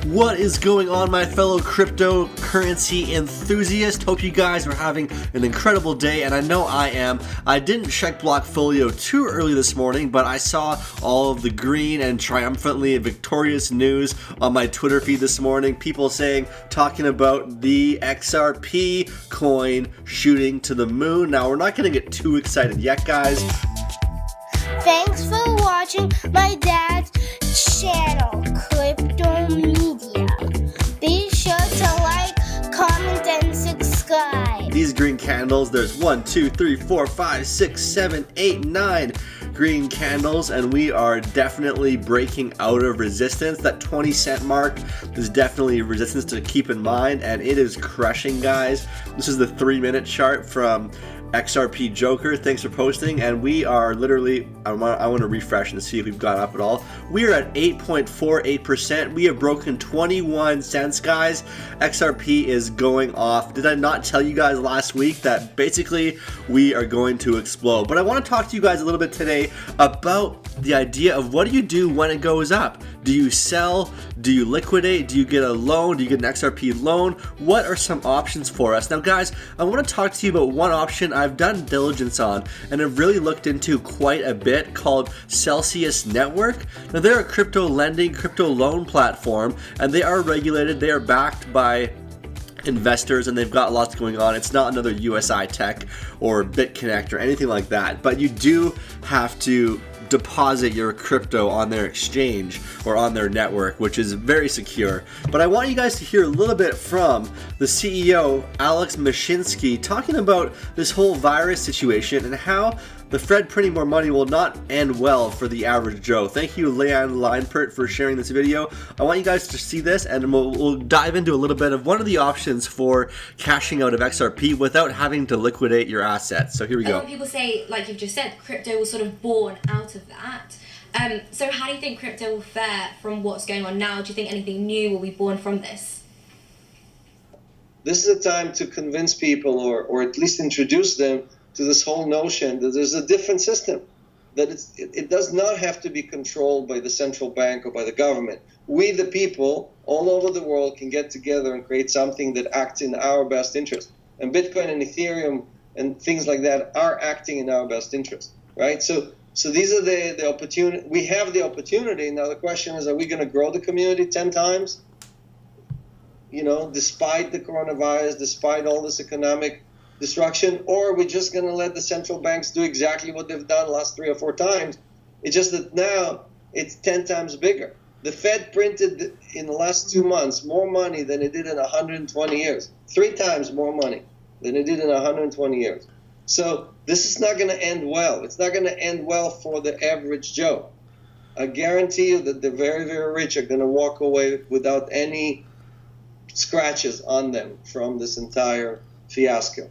What is going on, my fellow cryptocurrency enthusiasts? Hope you guys are having an incredible day, and I know I am. I didn't check Blockfolio too early this morning, but I saw all of the green and triumphantly victorious news on my Twitter feed this morning. People talking about the XRP coin shooting to the moon. Now, we're not going to get too excited yet, guys. Thanks for watching my dad's channel, Crypto Media. Be sure to like, comment, and subscribe. These green candles, there's 1, 2, 3, 4, 5, 6, 7, 8, 9 green candles, and we are definitely breaking out of resistance. That 20-cent mark is definitely resistance to keep in mind, and it is crushing, guys. This is the 3-minute chart from XRP Joker. Thanks for posting, and we are literally, I want to refresh and see if we've gone up at all. We are at 8.48%. We have broken 21 cents, guys. XRP is going off. Did I not tell you guys last week that basically we are going to explode? But I want to talk to you guys a little bit today about the idea of what do you do when it goes up? Do you sell? Do you liquidate? Do you get a loan? Do you get an XRP loan? What are some options for us? Now, guys, I want to talk to you about one option I've done diligence on and have really looked into quite a bit, called Celsius Network. Now, they're a crypto lending, crypto loan platform, and they are regulated. They are backed by investors, and they've got lots going on. It's not another USI Tech or BitConnect or anything like that, but you do have to deposit your crypto on their exchange or on their network, which is very secure. But I want you guys to hear a little bit from the CEO, Alex Mashinsky, talking about this whole virus situation and how the Fed printing more money will not end well for the average Joe. Thank you, Leanne Leinpert, for sharing this video. I want you guys to see this, and we'll dive into a little bit of one of the options for cashing out of XRP without having to liquidate your assets. So here we go. A lot of people say, like you've just said, crypto was sort of born out of that. So how do you think crypto will fare from what's going on now? Do you think anything new will be born from this? This is a time to convince people, or at least introduce them to this whole notion that there's a different system, that it does not have to be controlled by the central bank or by the government. We, the people, all over the world, can get together and create something that acts in our best interest. And Bitcoin and Ethereum and things like that are acting in our best interest, right? So these are the opportunity. We have the opportunity. Now the question is, are we going to grow the community 10 times? You know, despite the coronavirus, despite all this economic destruction, or are we just going to let the central banks do exactly what they've done the last 3 or 4 times? It's just that now it's 10 times bigger. The Fed printed in the last 2 months more money than it did in 120 years. 3 times more money than it did in 120 years. So this is not going to end well. It's not going to end well for the average Joe. I guarantee you that the very, very rich are going to walk away without any scratches on them from this entire fiasco.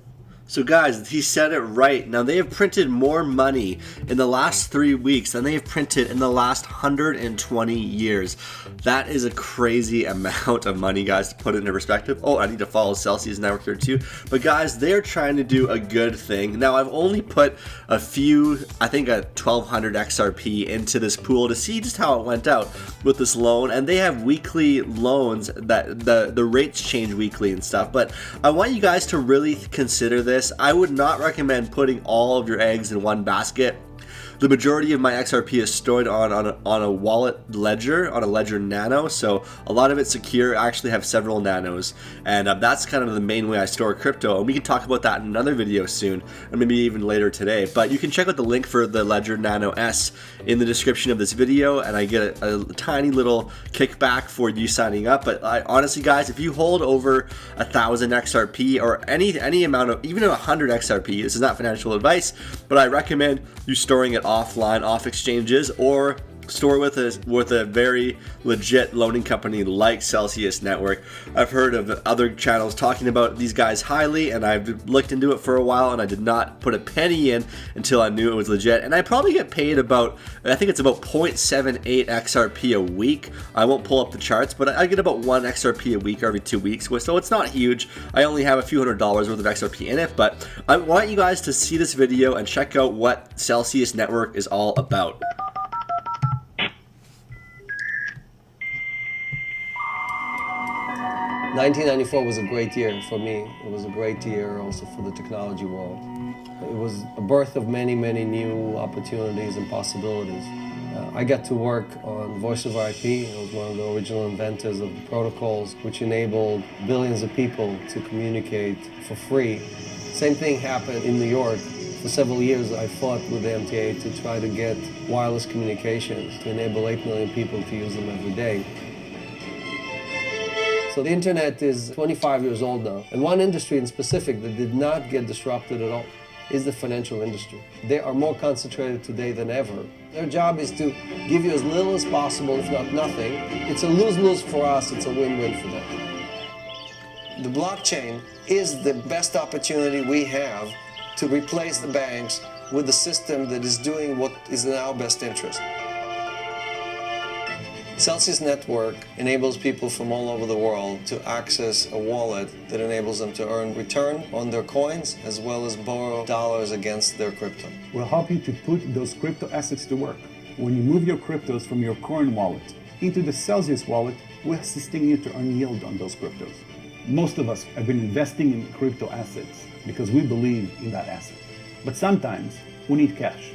So guys, he said it right. Now, they have printed more money in the last 3 weeks than they have printed in the last 120 years. That is a crazy amount of money, guys, to put it into perspective. Oh, I need to follow Celsius Network here too. But guys, they're trying to do a good thing. Now, I've only put a few, I think a 1,200 XRP into this pool to see just how it went out with this loan. And they have weekly loans that the rates change weekly and stuff. But I want you guys to really consider this. I would not recommend putting all of your eggs in one basket. The majority of my XRP is stored on a wallet ledger, on a Ledger Nano, so a lot of it's secure. I actually have several nanos, and that's kind of the main way I store crypto, and we can talk about that in another video soon, and maybe even later today. But you can check out the link for the Ledger Nano S in the description of this video, and I get a tiny little kickback for you signing up. But honestly, guys, if you hold over 1,000 XRP or any amount of, even 100 XRP, this is not financial advice, but I recommend you storing it offline, off exchanges, or store with a very legit loaning company like Celsius Network. I've heard of other channels talking about these guys highly, and I've looked into it for a while, and I did not put a penny in until I knew it was legit. And I probably get paid about, I think it's about 0.78 XRP a week. I won't pull up the charts, but I get about 1 XRP a week every 2 weeks, so it's not huge. I only have a few $100s worth of XRP in it, but I want you guys to see this video and check out what Celsius Network is all about. 1994 was a great year for me. It was a great year also for the technology world. It was a birth of many, many new opportunities and possibilities. I got to work on Voice over IP. I was one of the original inventors of the protocols which enabled billions of people to communicate for free. Same thing happened in New York. For several years I fought with the MTA to try to get wireless communications to enable 8 million people to use them every day. So the internet is 25 years old now, and one industry in specific that did not get disrupted at all is the financial industry. They are more concentrated today than ever. Their job is to give you as little as possible, if not nothing. It's a lose-lose for us, it's a win-win for them. The blockchain is the best opportunity we have to replace the banks with a system that is doing what is in our best interest. Celsius Network enables people from all over the world to access a wallet that enables them to earn return on their coins as well as borrow dollars against their crypto. We'll help you to put those crypto assets to work. When you move your cryptos from your current wallet into the Celsius wallet, we're assisting you to earn yield on those cryptos. Most of us have been investing in crypto assets because we believe in that asset. But sometimes we need cash.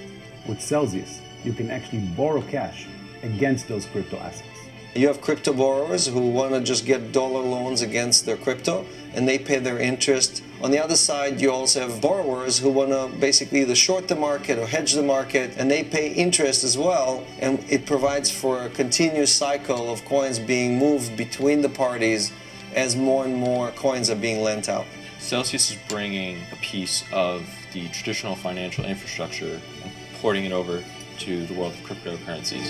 With Celsius, you can actually borrow cash against those crypto assets. You have crypto borrowers who want to just get dollar loans against their crypto and they pay their interest. On the other side, you also have borrowers who want to basically either short the market or hedge the market, and they pay interest as well, and it provides for a continuous cycle of coins being moved between the parties as more and more coins are being lent out. Celsius is bringing a piece of the traditional financial infrastructure and porting it over to the world of cryptocurrencies.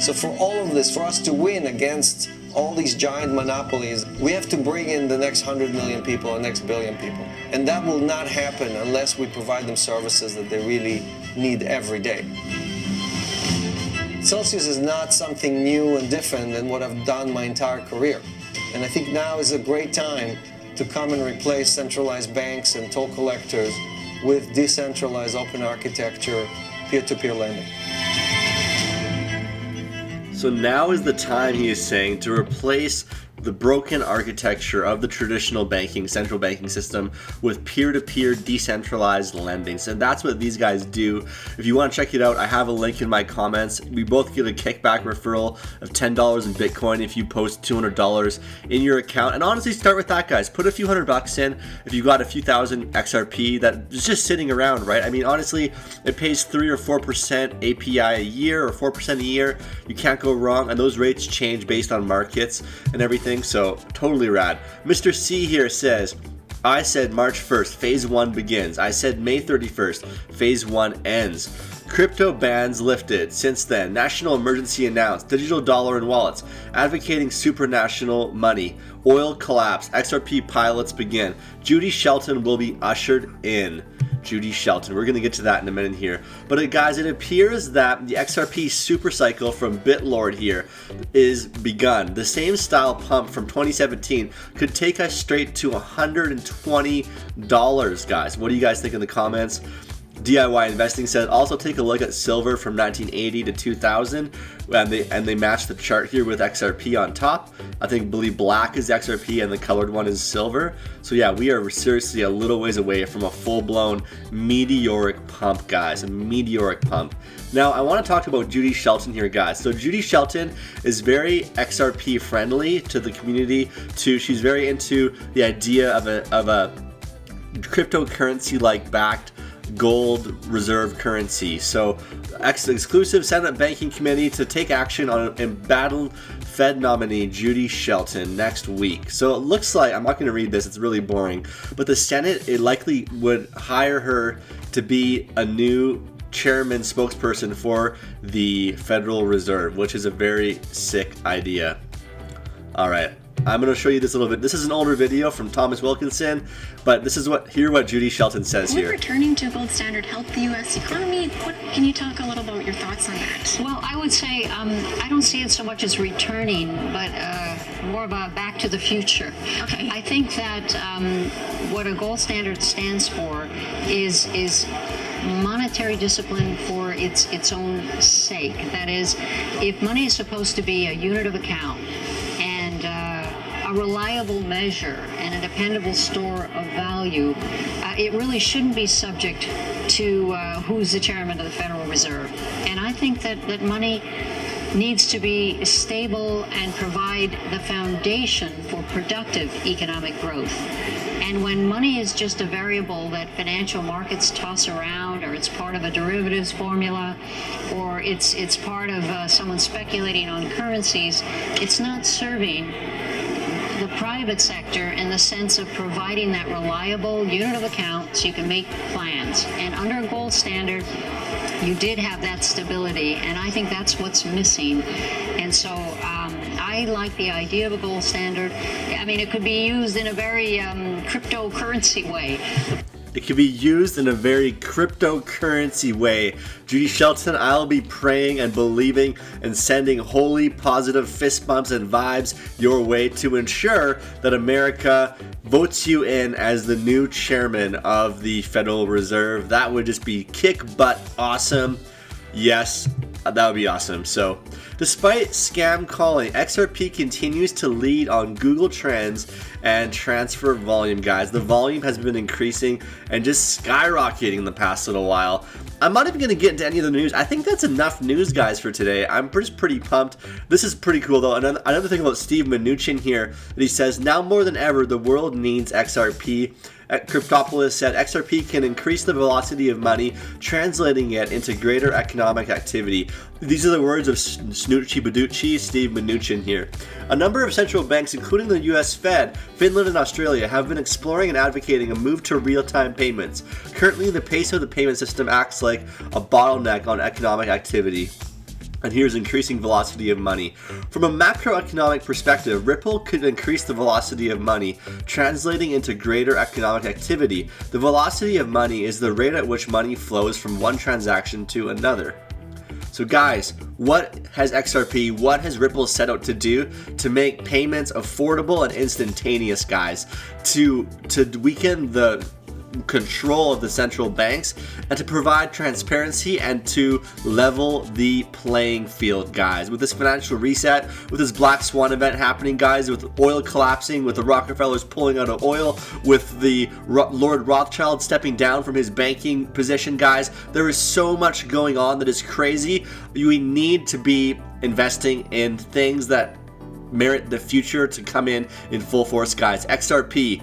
So for all of this, for us to win against all these giant monopolies, we have to bring in the next 100 million people, the next billion people. And that will not happen unless we provide them services that they really need every day. Celsius is not something new and different than what I've done my entire career. And I think now is a great time to come and replace centralized banks and toll collectors with decentralized open architecture, peer-to-peer lending. So now is the time, he is saying, to replace the broken architecture of the traditional banking, central banking system with peer-to-peer decentralized lending. So that's what these guys do. If you want to check it out, I have a link in my comments. We both get a kickback referral of $10 in Bitcoin if you post $200 in your account. And honestly, start with that, guys. Put a few $100 in. If you got a few thousand XRP that is just sitting around, right? I mean, honestly, it pays 3 or 4% API a year or 4% a year. You can't go wrong, and those rates change based on markets and everything. So totally rad. Mr. C here says, I said March 1st, phase 1 begins. I said May 31st, phase 1 ends. Crypto bans lifted. Since then, national emergency announced. Digital dollar in wallets. Advocating supranational money. Oil collapse. XRP pilots begin. Judy Shelton will be ushered in. Judy Shelton. We're going to get to that in a minute here. But guys, it appears that the XRP super cycle from BitLord here is begun. The same style pump from 2017 could take us straight to $120, guys. What do you guys think in the comments? DIY Investing said, also take a look at silver from 1980 to 2000, and they match the chart here with XRP on top. I believe black is XRP and the colored one is silver. So yeah, we are seriously a little ways away from a full-blown meteoric pump, guys, a meteoric pump. Now, I want to talk about Judy Shelton here, guys. So Judy Shelton is very XRP friendly to the community. She's very into the idea of a cryptocurrency-like backed gold reserve currency. So exclusive Senate Banking Committee to take action on embattled Fed nominee Judy Shelton next week. So it looks like, I'm not going to read this, it's really boring, but the Senate, it likely would hire her to be a new chairman spokesperson for the Federal Reserve, which is a very sick idea. All right. I'm going to show you this a little bit. This is an older video from Thomas Wilkinson, but this is what Judy Shelton says here. Would returning to gold standard help the U.S. economy? Can you talk a little about your thoughts on that? Well, I would say I don't see it so much as returning, but more of a back to the future. Okay. I think that what a gold standard stands for is monetary discipline for its own sake. That is, if money is supposed to be a unit of account and a reliable measure and a dependable store of value, it really shouldn't be subject to who's the chairman of the Federal Reserve. And I think that money needs to be stable and provide the foundation for productive economic growth. And when money is just a variable that financial markets toss around, or it's part of a derivatives formula, or it's part of someone speculating on currencies, it's not serving the private sector in the sense of providing that reliable unit of account so you can make plans. And under a gold standard, you did have that stability, and I think that's what's missing. And so I like the idea of a gold standard. I mean, it could be used in a very cryptocurrency way. It can be used in a very cryptocurrency way. Judy Shelton, I'll be praying and believing and sending holy positive fist bumps and vibes your way to ensure that America votes you in as the new chairman of the Federal Reserve. That would just be kick butt awesome. Yes, that would be awesome. So, despite scam calling, XRP continues to lead on Google Trends and transfer volume, guys. The volume has been increasing and just skyrocketing in the past little while. I'm not even going to get into any of the news. I think that's enough news, guys, for today. I'm just pretty pumped. This is pretty cool, though. Another thing about Steve Mnuchin here, that he says, now more than ever, the world needs XRP. Cryptopolis said XRP can increase the velocity of money, translating it into greater economic activity. These are the words of Snoochie Baducci, Steve Mnuchin here. A number of central banks, including the US Fed, Finland, and Australia, have been exploring and advocating a move to real-time payments. Currently, the pace of the payment system acts like a bottleneck on economic activity. And here's increasing velocity of money. From a macroeconomic perspective, Ripple could increase the velocity of money, translating into greater economic activity. The velocity of money is the rate at which money flows from one transaction to another. So guys, what has XRP, what has Ripple set out to do to make payments affordable and instantaneous, guys? To weaken the control of the central banks and to provide transparency and to level the playing field, guys. With this financial reset, with this black swan event happening, guys, with oil collapsing, with the Rockefellers pulling out of oil, with the Lord Rothschild stepping down from his banking position, guys, there is so much going on that is crazy. We need to be investing in things that merit the future to come in full force, guys. XRP,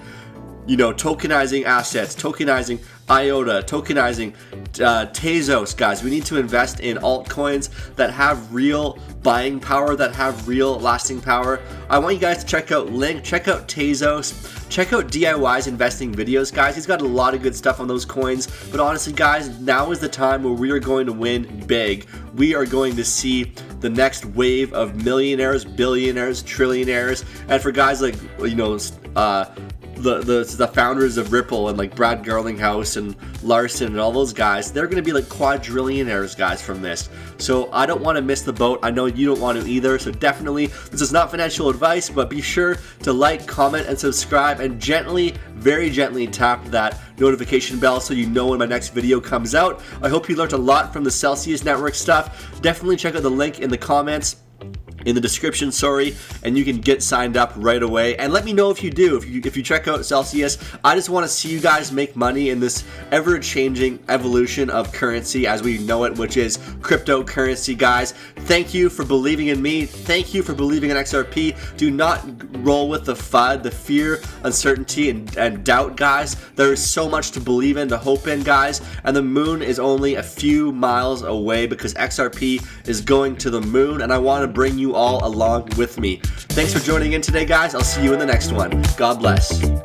tokenizing assets, tokenizing IOTA, tokenizing Tezos, guys. We need to invest in altcoins that have real buying power, that have real lasting power. I want you guys to check out Link, check out Tezos, check out DIY's investing videos, guys. He's got a lot of good stuff on those coins. But honestly, guys, now is the time where we are going to win big. We are going to see the next wave of millionaires, billionaires, trillionaires, and for guys like, the founders of Ripple and like Brad Garlinghouse and Larson and all those guys, they're going to be like quadrillionaires, guys, from this. So I don't want to miss the boat. I know you don't want to either. So definitely, this is not financial advice, but be sure to like, comment, and subscribe, and gently, very gently tap that notification bell so you know when my next video comes out. I hope you learned a lot from the Celsius Network stuff. Definitely check out the link in the comments. In the description, and you can get signed up right away. And let me know if you do. If you check out Celsius, I just want to see you guys make money in this ever-changing evolution of currency as we know it, which is cryptocurrency, guys. Thank you for believing in me. Thank you for believing in XRP. Do not roll with the FUD, the fear, uncertainty, and doubt, guys. There is so much to believe in, to hope in, guys. And the moon is only a few miles away because XRP is going to the moon, and I want to bring you all along with me. Thanks for joining in today, guys. I'll see you in the next one. God bless.